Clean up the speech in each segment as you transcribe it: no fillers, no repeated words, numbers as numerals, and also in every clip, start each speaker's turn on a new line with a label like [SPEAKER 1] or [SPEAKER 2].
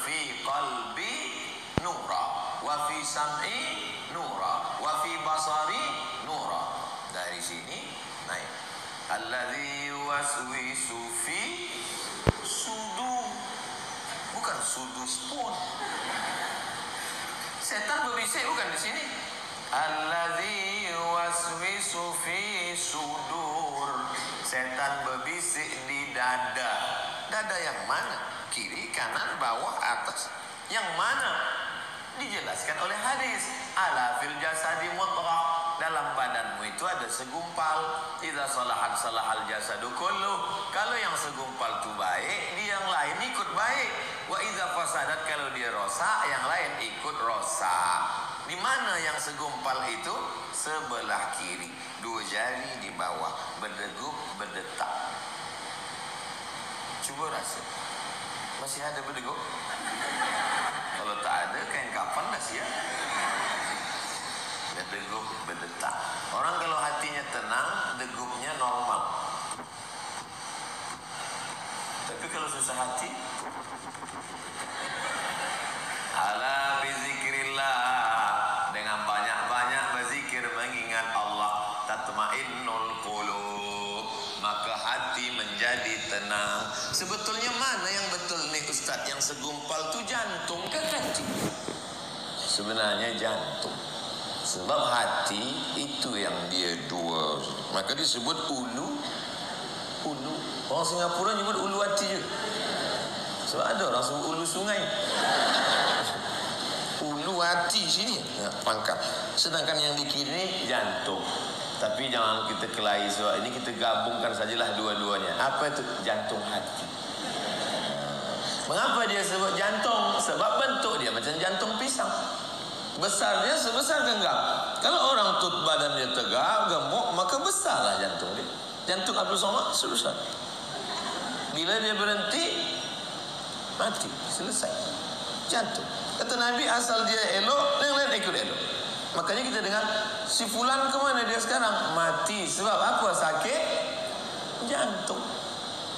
[SPEAKER 1] fi qalbi nura wa fi sam'i nura wa fi basari nura. Dari sini naik. Alladzi waswisu fi sudur, bukan sudus pun. Setan berbisik bukan di sini. Alladzi waswisu fi sudur. Setan berbisik di dada. Dada yang mana? Kiri, kanan, bawah, atas. Yang mana? Dijelaskan oleh hadis. Ala fil jasadi mudghah. Dalam badanmu itu ada segumpal. Idza salahat salahal jasadu kullu. Kalau yang segumpal itu baik, dia yang lain ikut baik. Wa idza fasadat, kalau dia rosak, yang lain ikut rosak. Di mana yang segumpal itu? Sebelah kiri. 2 jari di bawah, berdegup, berdetak. Coba rasa. Masih ada berdegup? Kalau tak ada, kain kapan dah siap. Berdegup, berdetak. Orang kalau hatinya tenang, degupnya normal. Tapi kalau susah hati, ala bizikrillah, dengan banyak-banyak berzikir mengingat Allah, tatmainnul qulub, maka hati menjadi tenang. Sebetulnya mana yang betul nih Ustaz? Yang segumpal tu jantung ke hati? Sebenarnya jantung. Sebab hati itu yang dia dua. Maka disebut ulu. Ulu. Orang Singapura nyebut ulu hati je. Sebab ada orang sebut ulu sungai. Ulu hati sini pangkal. Sedangkan yang di kiri ni jantung. Tapi jangan kita kelahi sebab ini kita gabungkan sajalah dua-duanya. Apa itu? Jantung hati. Mengapa dia sebut jantung? Sebab bentuk dia macam jantung pisang. Besarnya sebesar genggam. Kalau orang tut badan dia tegak, gemuk, maka besarlah jantung dia. Jantung Abdul Somad sebesar. Bila dia berhenti, mati, selesai. Jantung. Kata Nabi, asal dia elok, yang lain ikut elok. Makanya kita dengar, si fulan kemana dia sekarang? Mati. Sebab apa? Sakit jantung.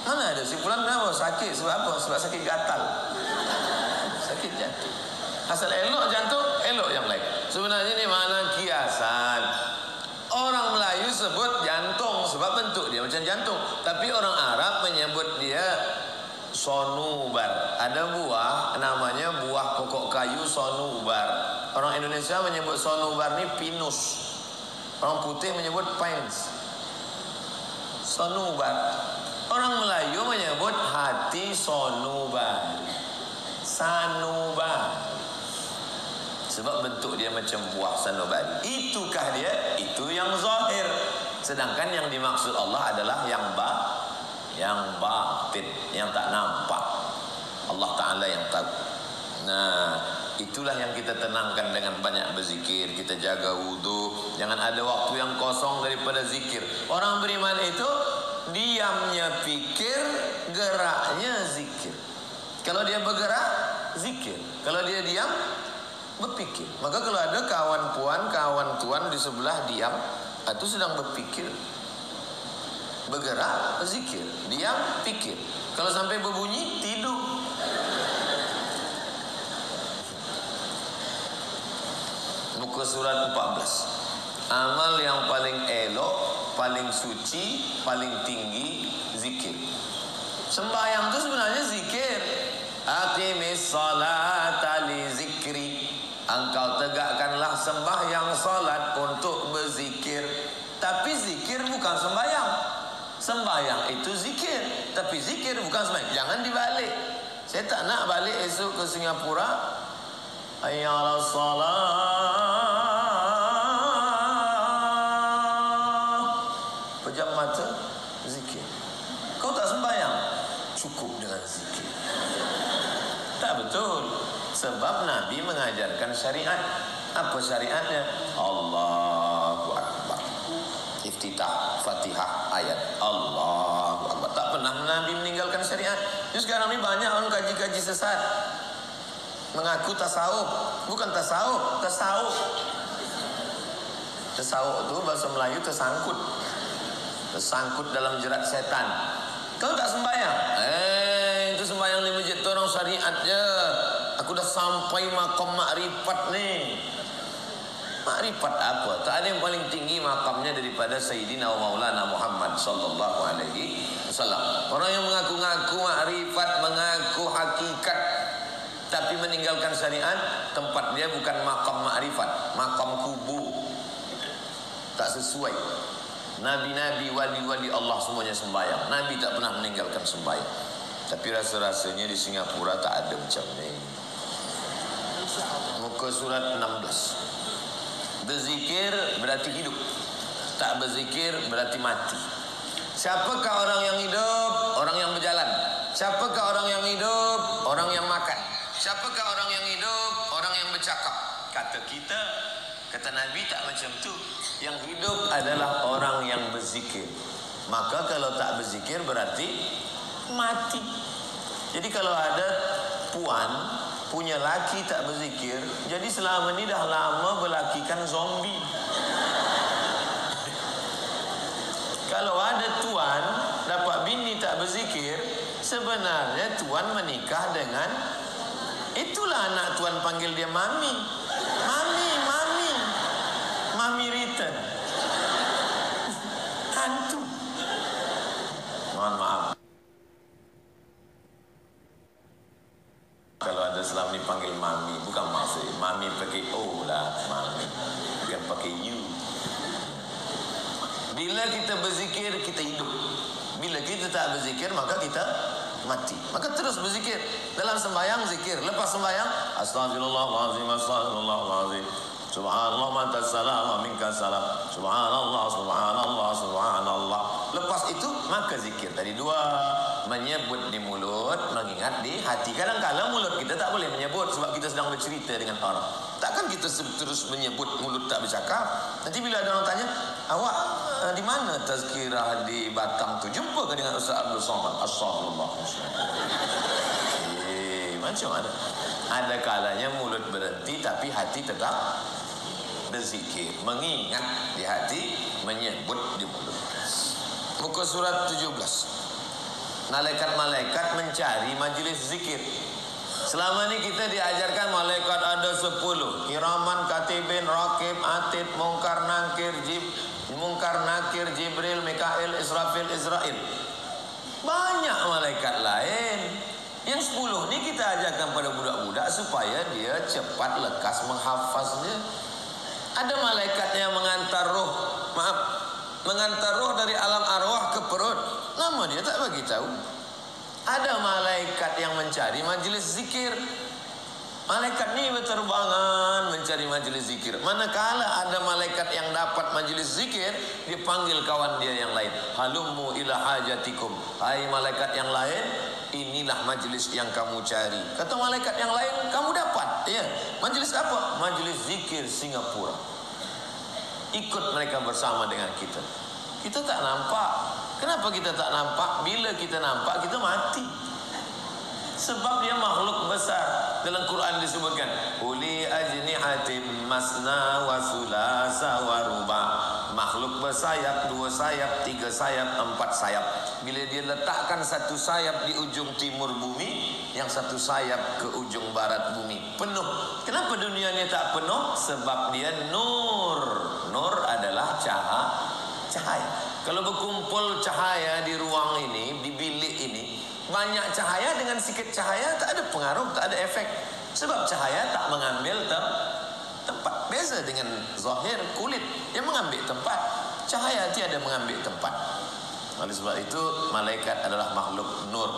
[SPEAKER 1] Mana ada si fulan kenapa? Sakit. Sebab apa? Sebab sakit gatal. Sakit jantung. Asal elok jantung, elok yang lain. Sebenarnya ini makna kiasan. Orang Melayu sebut jantung sebab bentuk dia macam jantung. Tapi orang Arab menyebut dia sonubar. Ada buah namanya buah pokok kayu sonubar. Orang Indonesia menyebut sonubar ni pinus. Orang putih menyebut pines. Sonubar. Orang Melayu menyebut hati sonubar. Sanubar. Sebab bentuk dia macam buah sanubari. Itukah dia? Itu yang zahir. Sedangkan yang dimaksud Allah adalah yang batin, yang tak nampak. Allah Ta'ala yang tahu. Nah, itulah yang kita tenangkan dengan banyak berzikir. Kita jaga wudu. Jangan ada waktu yang kosong daripada zikir. Orang beriman itu diamnya pikir, geraknya zikir. Kalau dia bergerak, zikir. Kalau dia diam, berpikir. Maka kalau ada kawan puan, kawan tuan di sebelah diam, itu sedang berpikir. Bergerak, zikir. Diam, pikir. Kalau sampai berbunyi, tidur. Muka surat 14. Amal yang paling elok, paling suci, paling tinggi, zikir. Sembahyang itu sebenarnya zikir. Aqimis salata li zikri. Engkau tegakkanlah sembahyang salat untuk berzikir. Tapi zikir bukan sembahyang. Sembahyang itu zikir, tapi zikir bukan sembahyang. Jangan dibalik. Saya tak nak balik esok ke Singapura. Hayya 'alas salat. Pejam mata, zikir. Kau tak sembahyang, cukup dengan zikir. Tak betul. Sebab Nabi mengajarkan syariat. Apa syariatnya? Allahu Akbar. Iftitah, Fatihah, ayat. Allahu Akbar. Tak pernah Nabi meninggalkan syariat. Jadi sekarang ni banyak orang kaji-kaji sesat. Mengaku tasawuf. Bukan tasawuf, tasawuf. Tasawuf itu bahasa Melayu tersangkut. Tersangkut dalam jerat setan. Kau tak sembahyang? Itu sembahyang di masjid tu orang syariatnya. Aku dah sampai makam makrifat nih. Makrifat apa? Tak ada yang paling tinggi makamnya daripada Sayyidina wa Maulana Muhammad sallallahu alaihi wasallam. Orang yang mengaku-ngaku makrifat, mengaku hakikat, tapi meninggalkan syariat, tempat dia bukan makam makrifat, makam kubu. Tak sesuai. Nabi-nabi, wali-wali Allah semuanya sembahyang. Nabi tak pernah meninggalkan sembahyang. Tapi rasa-rasanya di Singapura tak ada macam ni. Muka surat 16. Berzikir berarti hidup, tak berzikir berarti mati. Siapakah orang yang hidup? Orang yang berjalan. Siapakah orang yang hidup? Orang yang makan. Siapakah orang yang hidup? Orang yang bercakap. Kata kita, kata Nabi tak macam tu. Yang hidup adalah orang yang berzikir. Maka kalau tak berzikir berarti mati. Jadi kalau ada puan punya laki tak berzikir, jadi selama ni dah lama berlakikan zombie. Kalau ada tuan dapat bini tak berzikir, sebenarnya tuan menikah dengan, itulah anak tuan panggil dia mami. Mami, mami. Mami return. Hantu. Mohon maaf. Kalau ada selama ni panggil mami, bukan maksud mami pakai O lah, mami, bukan pakai U. Bila kita berzikir, kita hidup. Bila kita tak berzikir, maka kita mati. Maka terus berzikir. Dalam sembahyang zikir, lepas sembahyang astagfirullahalazim, astagfirullahalazim, subhanallah mata salam wa minka salam, subhanallah, subhanallah, subhanallah. Lepas itu maka zikir. Tadi dua, menyebut di mulut, mengingat di hati. Kadang-kadang mulut kita tak boleh menyebut sebab kita sedang bercerita dengan orang. Takkan kita terus menyebut, mulut tak bercakap. Nanti bila ada orang tanya, awak di mana tazkirah di Batam tu? Jumpa ke dengan Ustaz Abdul Somad? Astagfirullah. Macam mana? Ada kalanya mulut berhenti tapi hati tetap berzikir, mengingat di hati, menyebut di mulut. Muka surat 17. Malaikat-malaikat mencari majlis zikir. Selama ni kita diajarkan malaikat ada 10. Kiraman, katibin, rakib, atid, mungkar, nakir, Jibril, Mikail, Israfil, Israel. Banyak malaikat lain. Yang 10 ni kita ajarkan pada budak-budak supaya dia cepat lekas menghafaznya. Ada malaikat yang mengantar roh dari alam arwah ke perut. Nama dia tak bagi tahu. Ada malaikat yang mencari majlis zikir. Malaikat ni berterbangan mencari majlis zikir. Manakala ada malaikat yang dapat majlis zikir, dipanggil kawan dia yang lain. Halummu ila hajatikum. Hai malaikat yang lain, inilah majlis yang kamu cari. Kata malaikat yang lain, kamu dapat. Ya, majlis apa? Majlis zikir Singapura. Ikut mereka bersama dengan kita. Kita tak nampak. Kenapa kita tak nampak? Bila kita nampak, kita mati. Sebab dia makhluk besar. Dalam Quran disebutkan, uli ajnihatim masna wa sulasa wa ruba. Makhluk bersayap, 2 sayap, 3 sayap, 4 sayap. Bila dia letakkan satu sayap di ujung timur bumi, yang satu sayap ke ujung barat bumi, penuh. Kenapa dunia ni tak penuh? Sebab dia nur. Nur adalah cahaya. Kalau berkumpul cahaya di ruang ini, di bilik ini, banyak cahaya dengan sikit cahaya tak ada pengaruh, tak ada efek. Sebab cahaya tak mengambil tempat. Beza dengan zahir, kulit yang mengambil tempat. Cahaya tiada mengambil tempat. Oleh sebab itu malaikat adalah makhluk nur.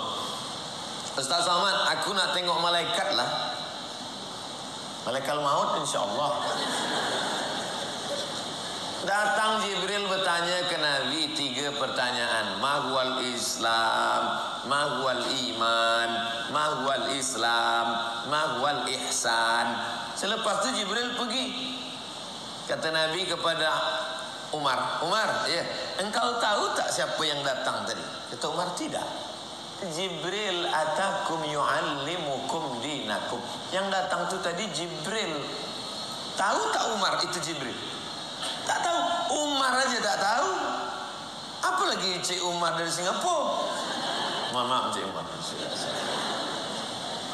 [SPEAKER 1] Ustaz Somad, aku nak tengok malaikat lah. Malaikat maut insya-Allah. Datang Jibril bertanya ke Nabi 3 pertanyaan. Mahwal Islam, mahwal iman, mahwal Islam, mahwal ihsan. Selepas itu Jibril pergi. Kata Nabi kepada Umar, ya, engkau tahu tak siapa yang datang tadi? Kata Umar, tidak. Jibril atakum yu'allimukum dinakum. Yang datang tu tadi Jibril. Tahu tak Umar itu Jibril? Tak tahu. Umar aja tak tahu. Apalagi Cik Umar dari Singapura. Mohon maaf Cik Umar.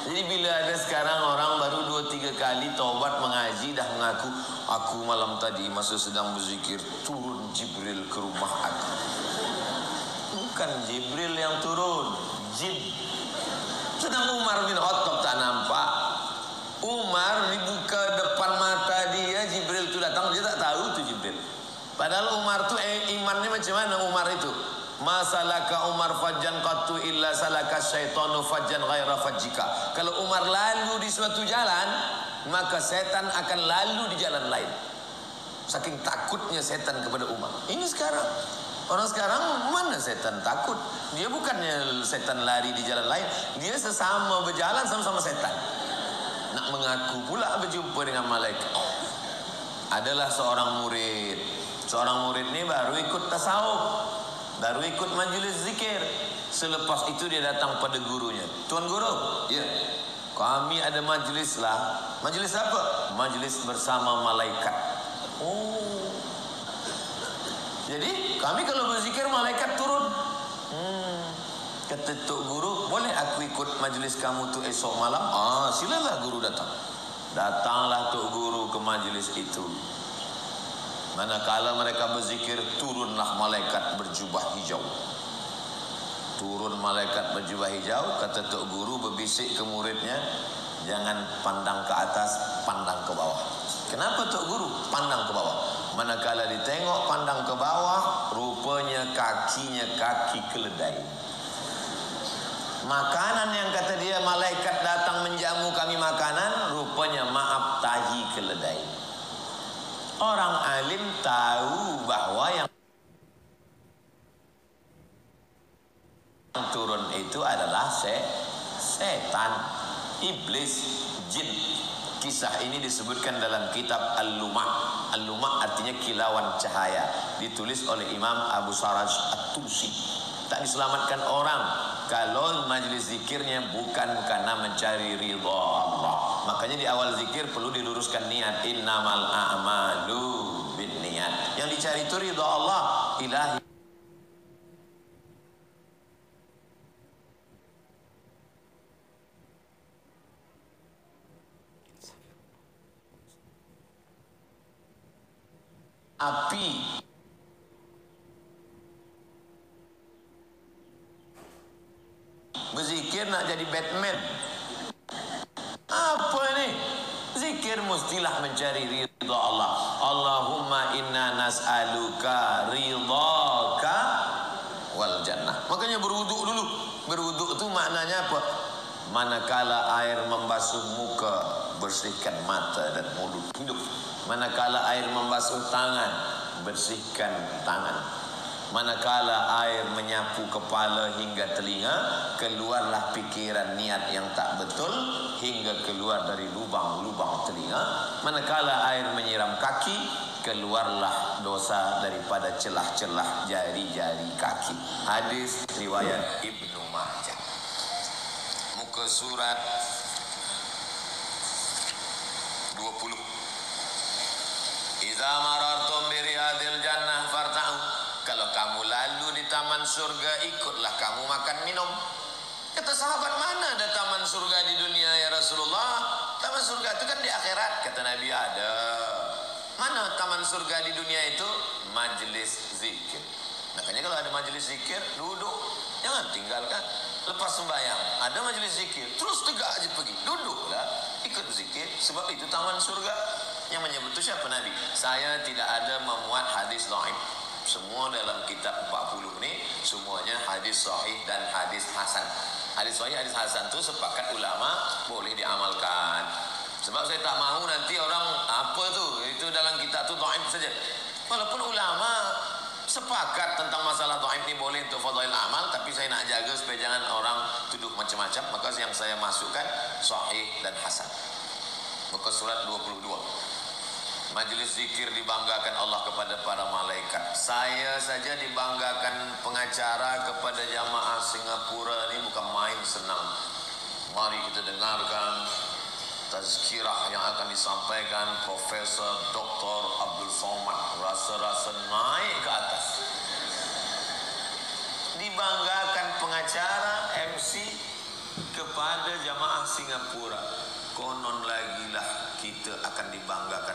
[SPEAKER 1] Jadi bila ada sekarang orang baru 2-3 kali taubat mengaji dah mengaku, aku malam tadi masa sedang berzikir turun Jibril ke rumah aku. Bukan Jibril yang turun, jin. Sedang Umar bin Khattab tak nampak. Umar dibuka depan mata dia, Jibril itu datang, dia tak tahu tu Jibril. Padahal Umar tu imannya macam mana Umar itu? Masalaka Umar fajjan qattu illa salaka syaitanu fajjan ghaira fajjika. Kalau Umar lalu di suatu jalan, maka setan akan lalu di jalan lain. Saking takutnya setan kepada Umar. Ini sekarang. Orang sekarang mana setan takut? Dia bukannya setan lari di jalan lain, dia sesama berjalan sama-sama setan. Nak mengaku pula berjumpa dengan malaikat. Adalah seorang murid. Seorang murid ni baru ikut tasawuf, baru ikut majlis zikir. Selepas itu dia datang pada gurunya. Tuan guru, ya, kami ada majlis lah. Majlis apa? Majlis bersama malaikat. Oh, jadi kami kalau berzikir malaikat turun. Kata Tok Guru, boleh aku ikut majlis kamu tu esok malam? Silalah guru datang. Datanglah Tok Guru ke majlis itu. Manakala mereka berzikir, turunlah malaikat berjubah hijau. Turun malaikat berjubah hijau, kata Tok Guru berbisik ke muridnya, jangan pandang ke atas, pandang ke bawah. Kenapa Tok Guru? Pandang ke bawah. Manakala ditengok pandang ke bawah, rupanya kakinya kaki keledai. Makanan yang kata dia malaikat datang menjamu kami makanan, rupanya maaf tahi keledai. Orang alim tahu bahwa yang turun itu adalah setan, iblis, jin. Kisah ini disebutkan dalam kitab Al-Lumah. Al-Lumah artinya kilauan cahaya. Ditulis oleh Imam Abu Saraj At-Tusi. Tak diselamatkan orang kalau majlis zikirnya bukan karena mencari ridha Allah. Makanya di awal zikir perlu diluruskan niat. Innamal a'malu binniyat. Yang dicari itu ridha Allah. Ilahi api. Berzikir nak jadi Batman. Apa ini? Zikir mestilah mencari ridha Allah. Allahumma inna nas'aluka ridhaka wal jannah. Makanya berwuduk dulu. Berwuduk itu maknanya apa? Manakala air membasuh muka, bersihkan mata dan mulut. Hidup. Manakala air membasuh tangan, bersihkan tangan. Manakala air menyapu kepala hingga telinga, keluarlah pikiran niat yang tak betul hingga keluar dari lubang-lubang telinga. Manakala air menyiram kaki, keluarlah dosa daripada celah-celah jari-jari kaki. Hadis riwayat Ibnu Majah. Muka surat 20. Iza marartum bi riyadil jannah farta'u. Kalau kamu lalu di taman surga, ikutlah kamu makan minum. Kata sahabat, mana ada taman surga di dunia ya Rasulullah? Taman surga itu kan di akhirat. Kata Nabi, ada. Mana taman surga di dunia itu? Majlis zikir. Makanya kalau ada majlis zikir, duduk. Jangan tinggalkan. Lepas sembahyang, ada majlis zikir, terus tegak aja pergi. Duduklah, ikut zikir. Sebab itu taman surga. Yang menyebut itu siapa Nabi? Saya tidak ada memuat hadis dhaif. Semua dalam kitab 40 ni semuanya hadis sahih dan hadis hasan. Hadis sahih, hadis hasan tu sepakat ulama boleh diamalkan. Sebab saya tak mahu nanti orang apa tu, itu dalam kitab tu dhaif saja. Walaupun ulama sepakat tentang masalah dhaif ni boleh untuk fadail amal, tapi saya nak jaga supaya jangan orang tuduh macam-macam, maka yang saya masukkan sahih dan hasan. Muka surat 22. Majlis zikir dibanggakan Allah kepada para malaikat. Saya saja dibanggakan pengacara kepada jamaah Singapura ini bukan main senang. Mari kita dengarkan tazkirah yang akan disampaikan Profesor Dr. Abdul Somad. Rasa-rasa naik ke atas. Dibanggakan pengacara MC kepada jamaah Singapura. Singapura, konon lagi lah kita akan dibanggakan